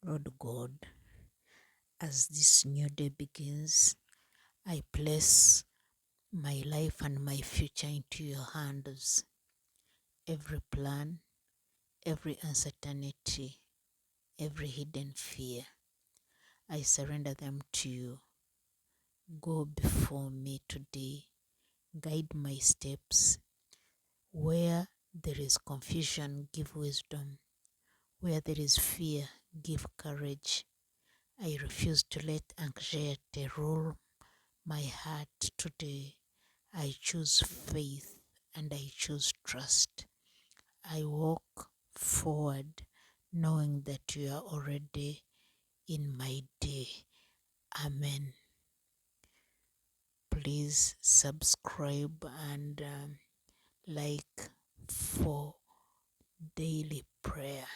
Lord God, as this new day begins, I place my life and my future into your hands. Every plan, every uncertainty, every hidden fear, I surrender them to you. Go before me today. Guide my steps. Where there is confusion, give wisdom. Where there is fear, give courage. I refuse to let anxiety rule my heart today. I choose faith and I choose trust. I walk forward knowing that you are already in my day. Amen. Please subscribe and like for daily prayer.